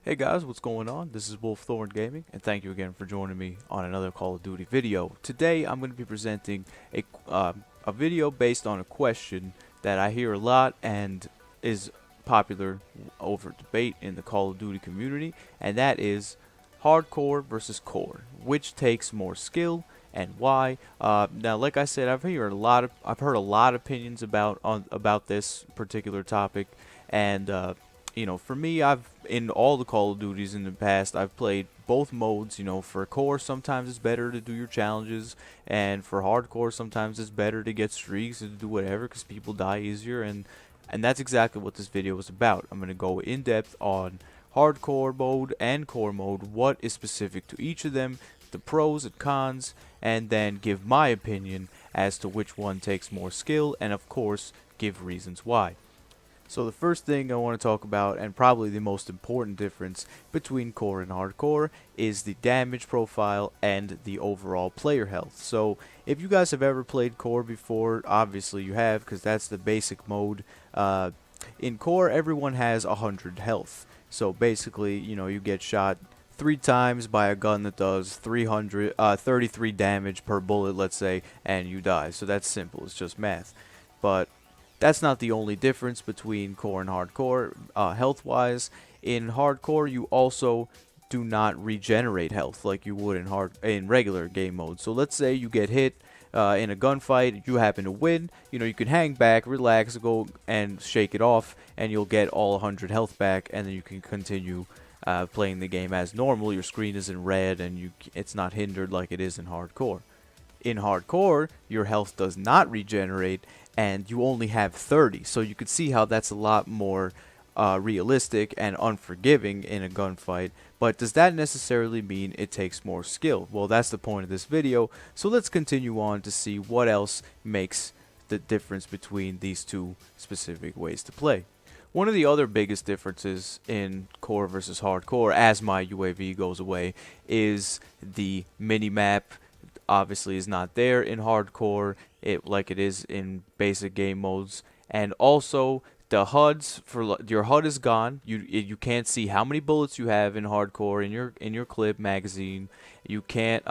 Hey guys, what's going on? This is Wolfthorn Gaming, and thank you again for joining me on another Call of Duty video. Today, I'm going to be presenting a video based on a question that I hear a lot and is popular over debate in the Call of Duty community, and that is hardcore versus core. Which takes more skill and why? Now, like I said, I've heard a lot of opinions about this particular topic, and you know, for me, in all the Call of Duties in the past, I've played both modes. You know, for core, sometimes it's better to do your challenges, and for hardcore, sometimes it's better to get streaks and do whatever because people die easier, and that's exactly what this video is about. I'm going to go in depth on hardcore mode and core mode, what is specific to each of them, the pros and cons, and then give my opinion as to which one takes more skill, and of course, give reasons why. So the first thing I want to talk about, and probably the most important difference between core and hardcore, is the damage profile and the overall player health. So if you guys have ever played core before, obviously you have, because that's the basic mode. In core, everyone has 100 health. So basically, you know, you get shot 3 times by a gun that does 33 damage per bullet, let's say, and you die. So that's simple, it's just math. But that's not the only difference between core and hardcore, health-wise. In hardcore, you also do not regenerate health like you would in regular game mode. So let's say you get hit in a gunfight, you happen to win. You know, you can hang back, relax, go and shake it off, and you'll get all 100 health back, and then you can continue playing the game as normal. Your screen isn't red, and it's not hindered like it is in hardcore. In hardcore, your health does not regenerate, and you only have 30, so you could see how that's a lot more realistic and unforgiving in a gunfight. But does that necessarily mean it takes more skill? Well, that's the point of this video, so let's continue on to see what else makes the difference between these two specific ways to play. One of the other biggest differences in core versus hardcore, as my UAV goes away, is the mini-map. Obviously is not there in hardcore, like it is in basic game modes, and also the HUDs your HUD is gone. You can't see how many bullets you have in hardcore in your clip magazine. You can't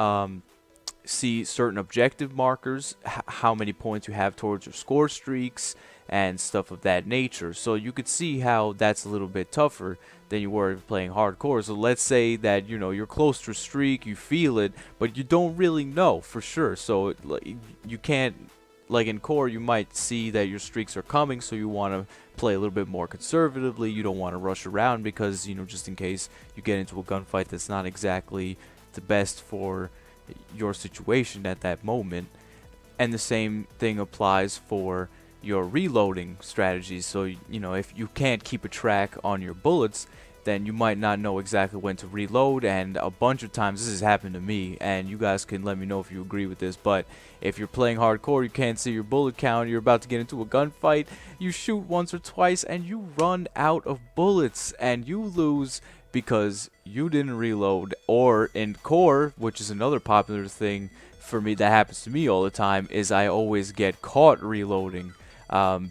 see certain objective markers, how many points you have towards your score streaks and stuff of that nature. So you could see how that's a little bit tougher than you were playing hardcore. So let's say that, you know, you're close to a streak, you feel it, but you don't really know for sure. So you can't, like in core, you might see that your streaks are coming, so you want to play a little bit more conservatively. You don't want to rush around because, you know, just in case you get into a gunfight that's not exactly the best for your situation at that moment. And the same thing applies for your reloading strategies. So, you know, if you can't keep a track on your bullets, then you might not know exactly when to reload. And a bunch of times this has happened to me, and you guys can let me know if you agree with this, but if you're playing hardcore, you can't see your bullet count, you're about to get into a gunfight, you shoot once or twice and you run out of bullets and you lose because you didn't reload. Or in core, which is another popular thing for me that happens to me all the time, is I always get caught reloading.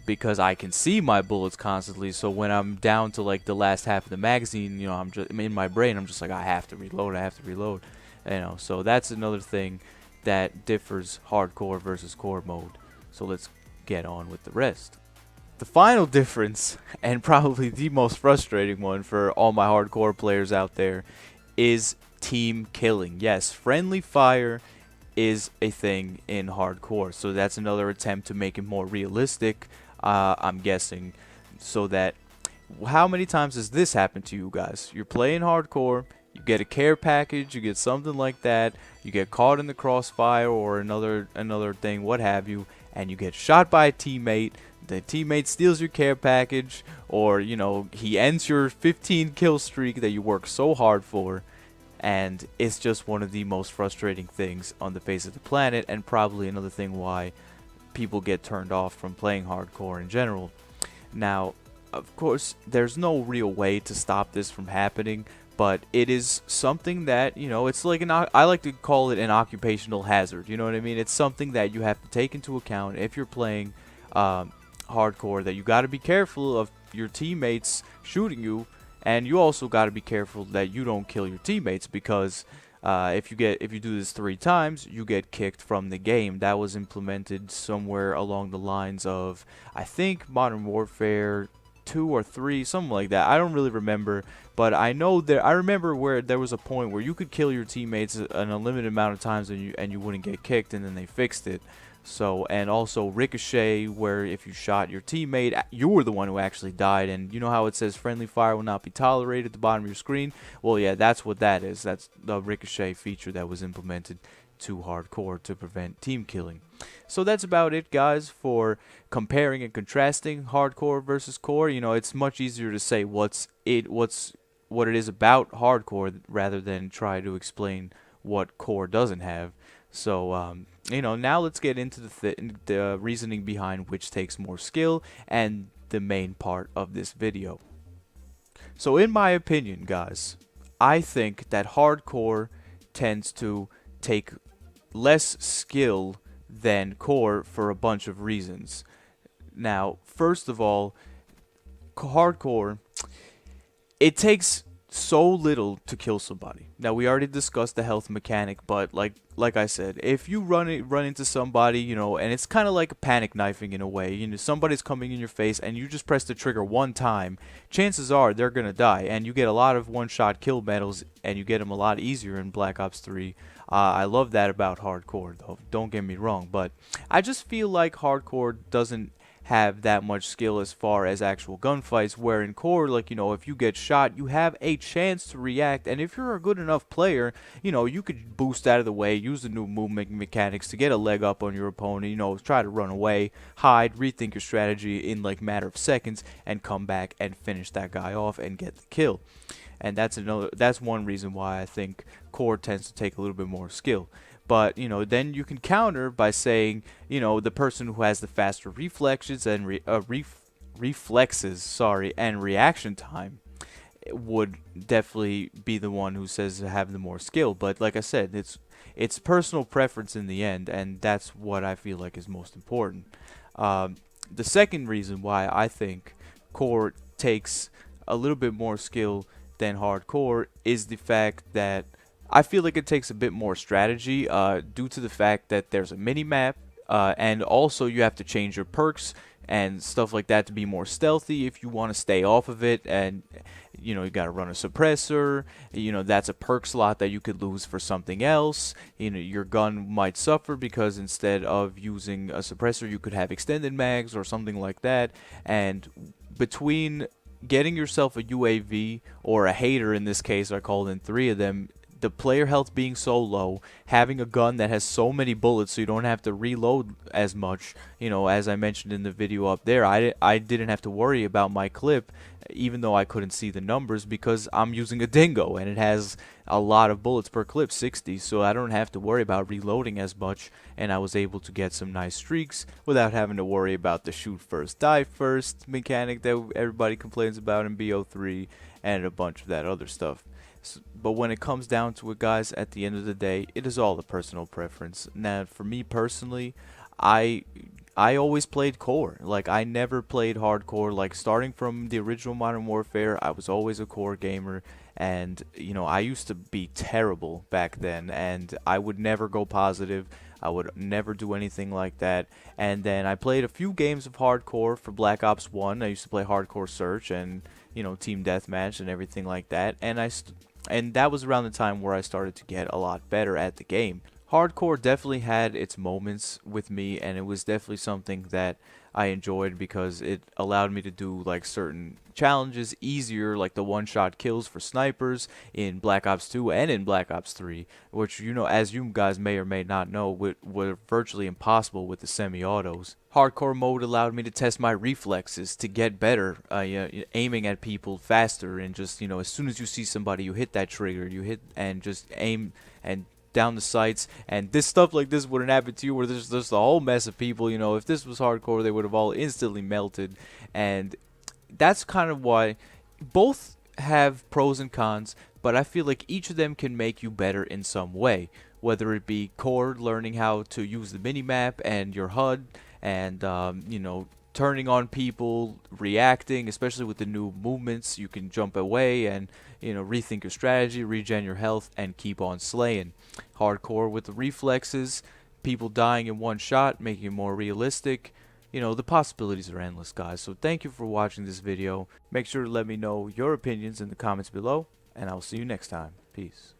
Because I can see my bullets constantly, so when I'm down to like the last half of the magazine, you know, I'm in my brain, I'm just like, I have to reload, you know. So that's another thing that differs hardcore versus core mode. So let's get on with the rest. The final difference, and probably the most frustrating one for all my hardcore players out there, is team killing. Yes, friendly fire is a thing in hardcore, so that's another attempt to make it more realistic, I'm guessing. So that, how many times has this happened to you guys? You're playing hardcore, you get a care package, you get something like that, you get caught in the crossfire or another thing, what have you, and you get shot by a teammate. The teammate steals your care package, or, you know, he ends your 15 kill streak that you worked so hard for. And it's just one of the most frustrating things on the face of the planet, and probably another thing why people get turned off from playing hardcore in general. Now, of course, there's no real way to stop this from happening, but it is something that, you know, it's like I like to call it an occupational hazard. You know what I mean? It's something that you have to take into account if you're playing hardcore, that you got to be careful of your teammates shooting you And you also got to be careful that you don't kill your teammates, because if you do this 3 times, you get kicked from the game. That was implemented somewhere along the lines of, I think, Modern Warfare 2 or 3, something like that. I don't really remember, but I know that I remember where there was a point where you could kill your teammates an unlimited amount of times and you wouldn't get kicked, and then they fixed it. So, and also Ricochet, where if you shot your teammate, you were the one who actually died. And you know how it says friendly fire will not be tolerated at the bottom of your screen? Well, yeah, that's what that is. That's the Ricochet feature that was implemented to hardcore to prevent team killing. So that's about it, guys, for comparing and contrasting hardcore versus core. You know, it's much easier to say what it is about hardcore rather than try to explain what core doesn't have. So, you know, now let's get into the reasoning behind which takes more skill and the main part of this video. So, in my opinion, guys, I think that hardcore tends to take less skill than core for a bunch of reasons. Now, first of all, hardcore, it takes so little to kill somebody. Now, we already discussed the health mechanic, but like I said, if you run into somebody, you know, and it's kind of like a panic knifing in a way, you know, somebody's coming in your face and you just press the trigger 1 time, chances are they're gonna die, and you get a lot of one-shot kill medals, and you get them a lot easier in Black Ops 3. I love that about hardcore, though, don't get me wrong, but I just feel like hardcore doesn't have that much skill as far as actual gunfights, where in core, like, you know, if you get shot, you have a chance to react, and if you're a good enough player, you know, you could boost out of the way, use the new movement mechanics to get a leg up on your opponent, you know, try to run away, hide, rethink your strategy in like matter of seconds, and come back and finish that guy off and get the kill. And that's one reason why I think core tends to take a little bit more skill. But, you know, then you can counter by saying, you know, the person who has the faster reflexes and and reaction time would definitely be the one who says to have the more skill. But like I said, it's personal preference in the end, and that's what I feel like is most important. The second reason why I think core takes a little bit more skill than hardcore is the fact that I feel like it takes a bit more strategy due to the fact that there's a mini-map, and also you have to change your perks and stuff like that to be more stealthy if you want to stay off of it. And, you know, you got to run a suppressor. You know, that's a perk slot that you could lose for something else. You know, your gun might suffer because instead of using a suppressor, you could have extended mags or something like that. And between getting yourself a UAV, or a hater in this case, I called in 3 of them, the player health being so low, having a gun that has so many bullets so you don't have to reload as much, you know, as I mentioned in the video up there, I didn't have to worry about my clip, even though I couldn't see the numbers, because I'm using a dingo and it has a lot of bullets per clip, 60, so I don't have to worry about reloading as much, and I was able to get some nice streaks without having to worry about the shoot first, die first mechanic that everybody complains about in BO3 and a bunch of that other stuff. But when it comes down to it, guys, at the end of the day, it is all a personal preference. Now, for me personally, I always played core. Like, I never played hardcore. Like, starting from the original Modern Warfare, I was always a core gamer. And, you know, I used to be terrible back then, and I would never go positive. I would never do anything like that. And then I played a few games of hardcore for Black Ops 1. I used to play hardcore search and, you know, team deathmatch and everything like that. And that was around the time where I started to get a lot better at the game. Hardcore definitely had its moments with me, and it was definitely something that I enjoyed because it allowed me to do like certain challenges easier, like the one-shot kills for snipers in Black Ops 2 and in Black Ops 3, which, you know, as you guys may or may not know, were virtually impossible with the semi-autos. Hardcore mode allowed me to test my reflexes to get better, aiming at people faster, and just, you know, as soon as you see somebody, you hit that trigger, you hit and just aim and down the sights. And this stuff like this wouldn't happen to you, where there's just a whole mess of people. You know, if this was hardcore, they would have all instantly melted. And that's kind of why both have pros and cons, but I feel like each of them can make you better in some way, whether it be core, learning how to use the minimap and your HUD, and you know, turning on people, reacting, especially with the new movements. You can jump away and, rethink your strategy, regen your health, and keep on slaying. Hardcore with the reflexes, people dying in one shot, making it more realistic. The possibilities are endless, guys. So thank you for watching this video. Make sure to let me know your opinions in the comments below, and I'll see you next time. Peace.